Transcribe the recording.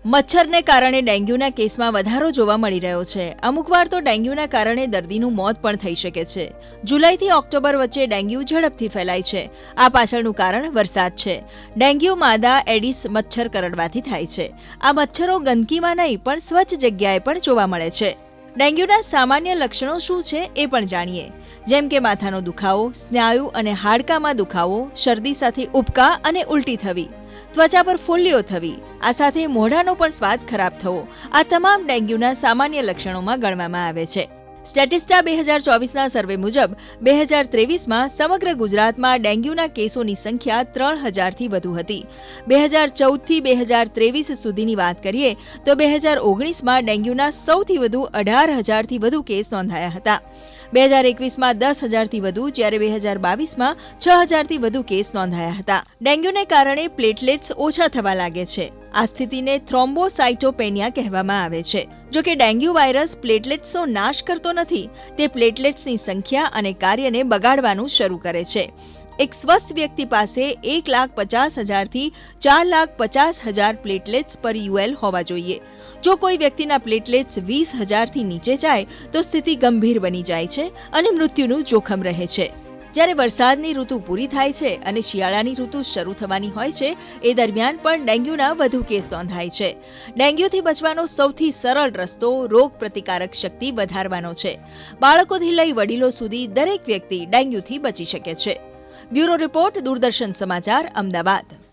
મચ્છરને કારણે ડેન્ગ્યુના કેસમાં વધારો જોવા મળી રહ્યો છે. અમુકવાર તો ડેન્ગ્યુના કારણે દર્દીનું મોત પણ થઈ શકે છે. જુલાઈથી ઓક્ટોબર વચ્ચે ડેન્ગ્યુ ઝડપથી ફેલાય છે. આ પાછળનું કારણ વરસાદ છે. ડેન્ગ્યુ માદા એડિસ મચ્છર કરડવાથી થાય છે. આ મચ્છરો ગંદકીમાં નહીં પણ સ્વચ્છ જગ્યાએ પણ જોવા મળે છે. ડેન્ગ્યુના સામાન્ય લક્ષણો શું છે એ પણ જાણીએ. જેમ કે માથાનો દુખાવો, સ્નાયુ અને હાડકામાં દુખાવો, શરદી સાથે ઉબકા અને ઉલટી થવી, ત્વચા પર ફોલ્લીઓ થવી, આ સાથે મોઢાનો પણ સ્વાદ ખરાબ થવો, આ તમામ ડેન્ગ્યુના સામાન્ય લક્ષણોમાં ગણવામાં આવે છે. સ્ટેટિસ્ટા 2024ના સર્વે મુજબ 2023માં સમગ્ર ગુજરાતમાં ડેન્ગ્યુના કેસોની સંખ્યા 3000થી વધુ હતી. 2014થી 2023 સુધીની વાત કરીએ તો 2019માં ડેન્ગ્યુના સૌથી વધુ 18000થી વધુ કેસ નોંધાયા હતા. 2021માં 10000થી વધુ, જ્યારે 2022માં 6000થી વધુ કેસ નોંધાયા હતા. ડેન્ગ્યુને કારણે પ્લેટલેટ્સ ઓછા થવા લાગે છે. આ સ્થિતિને થ્રોમ્બોસાઇટોપેનિયા કહેવામાં આવે છે. જો કે ડેન્ગ્યુ વાયરસ પ્લેટલેટ્સનો નાશ કરતો નથી, તે પ્લેટલેટ્સની સંખ્યા અને કાર્યને બગાડવાનું શરૂ કરે છે. એક સ્વસ્થ વ્યક્તિ પાસે 1,50,000થી 4,50,000 પ્લેટલેટ્સ પર યુએલ હોવા જોઈએ. જો કોઈ વ્યક્તિના પ્લેટલેટ્સ 20,000થી નીચે જાય તો સ્થિતિ ગંભીર બની જાય છે અને મૃત્યુનું જોખમ રહે છે. જ્યારે વરસાદની ઋતુ પૂરી થાય છે અને શિયાળાની ઋતુ શરૂ થવાની હોય છે, એ દરમિયાન પણ ડેન્ગ્યુના વધુ કેસ નોંધાય છે. ડેન્ગ્યુથી બચવાનો સૌથી સરળ રસ્તો રોગ પ્રતિકારક શક્તિ વધારવાનો છે. બાળકોથી લઈ વડીલો સુધી દરેક વ્યક્તિ ડેન્ગ્યુથી બચી શકે છે. બ્યુરો રિપોર્ટ, દૂરદર્શન સમાચાર, અમદાવાદ.